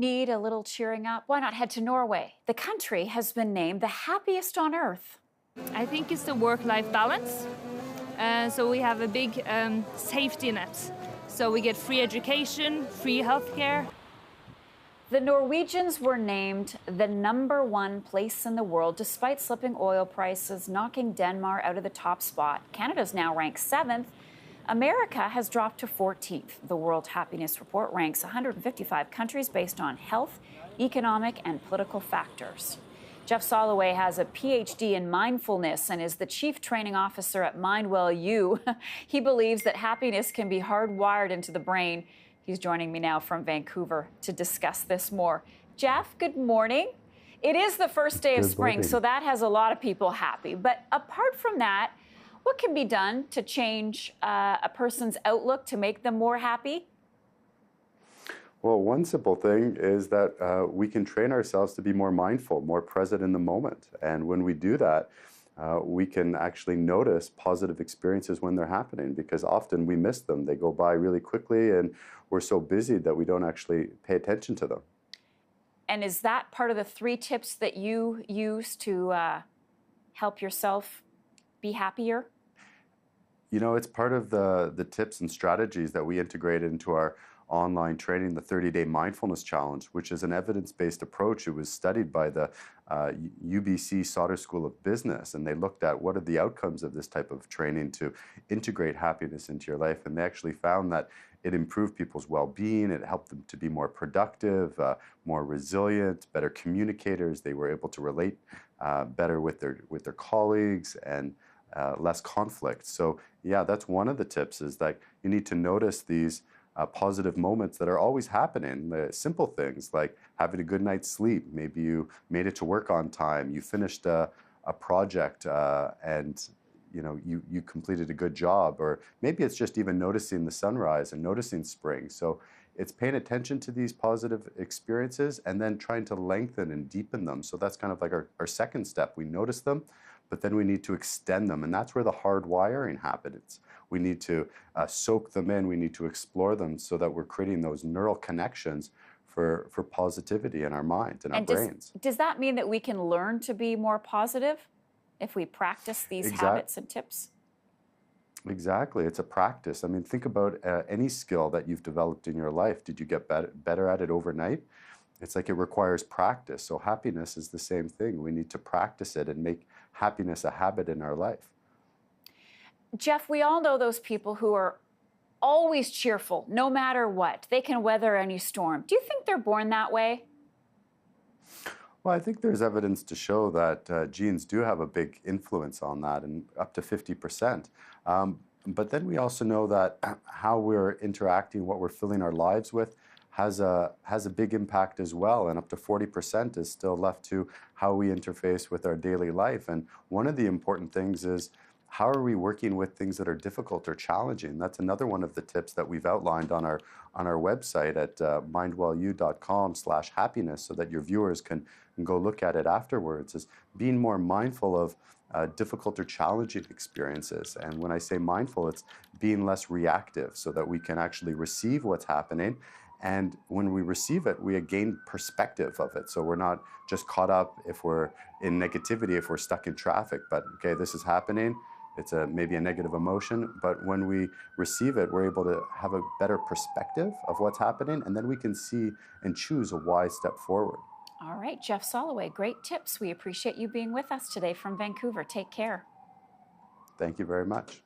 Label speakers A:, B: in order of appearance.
A: Need a little cheering up? Why not head to Norway? The country has been named the happiest on earth.
B: I think it's the work-life balance. So we have a big safety net. So we get free education, free healthcare.
A: The Norwegians were named the #1 place in the world despite slipping oil prices, knocking Denmark out of the top spot. Canada's now ranked 7th. America has dropped to 14th. The World Happiness Report ranks 155 countries based on health, economic, and political factors. Geoff Soloway has a PhD in mindfulness and is the Chief Training Officer at Mindwell U. He believes that happiness can be hardwired into the brain. He's joining me now from Vancouver to discuss this more. Geoff, good morning. It is the first day of spring, so that has a lot of people happy. But apart from that, what can be done to change a person's outlook to make them more happy?
C: Well, one simple thing is that we can train ourselves to be more mindful, more present in the moment. And when we do that, we can actually notice positive experiences when they're happening, because often we miss them. They go by really quickly and we're so busy that we don't actually pay attention to them.
A: And is that part of the 3 tips that you use to help yourself be happier?
C: You know, it's part of the tips and strategies that we integrate into our online training, the 30-day mindfulness challenge, which is an evidence-based approach. It was studied by the UBC Sauder School of Business, and they looked at what are the outcomes of this type of training to integrate happiness into your life, and they actually found that it improved people's well-being, it helped them to be more productive, more resilient, better communicators. They were able to relate better with their colleagues, and less conflict. So yeah, that's one of the tips, is that you need to notice these positive moments that are always happening. The simple things like having a good night's sleep. Maybe you made it to work on time. You finished a project and you completed a good job. Or maybe it's just even noticing the sunrise and noticing spring. So it's paying attention to these positive experiences and then trying to lengthen and deepen them. So that's kind of like our second step. We notice them, but then we need to extend them. And that's where the hard wiring happens. We need to soak them in. We need to explore them so that we're creating those neural connections for positivity in our mind and our brains.
A: Does that mean that we can learn to be more positive if we practice these habits and tips?
C: Exactly. It's a practice. I mean, think about any skill that you've developed in your life. Did you get better at it overnight? It's like it requires practice. So happiness is the same thing. We need to practice it and make happiness a habit in our life.
A: Geoff, we all know those people who are always cheerful, no matter what. They can weather any storm. Do you think they're born that way?
C: Well, I think there's evidence to show that genes do have a big influence on that, and up to 50%. But then we also know that how we're interacting, what we're filling our lives with, has a big impact as well, and up to 40% is still left to how we interface with our daily life. And one of the important things is, how are we working with things that are difficult or challenging? That's another one of the tips that we've outlined on our website at mindwellu.com/happiness, so that your viewers can go look at it afterwards, is being more mindful of difficult or challenging experiences. And when I say mindful, it's being less reactive so that we can actually receive what's happening. And when we receive it, we gain perspective of it. So we're not just caught up if we're in negativity, if we're stuck in traffic, but okay, this is happening. It's maybe a negative emotion, but when we receive it, we're able to have a better perspective of what's happening, and then we can see and choose a wise step forward.
A: All right, Geoff Soloway, great tips. We appreciate you being with us today from Vancouver. Take care.
C: Thank you very much.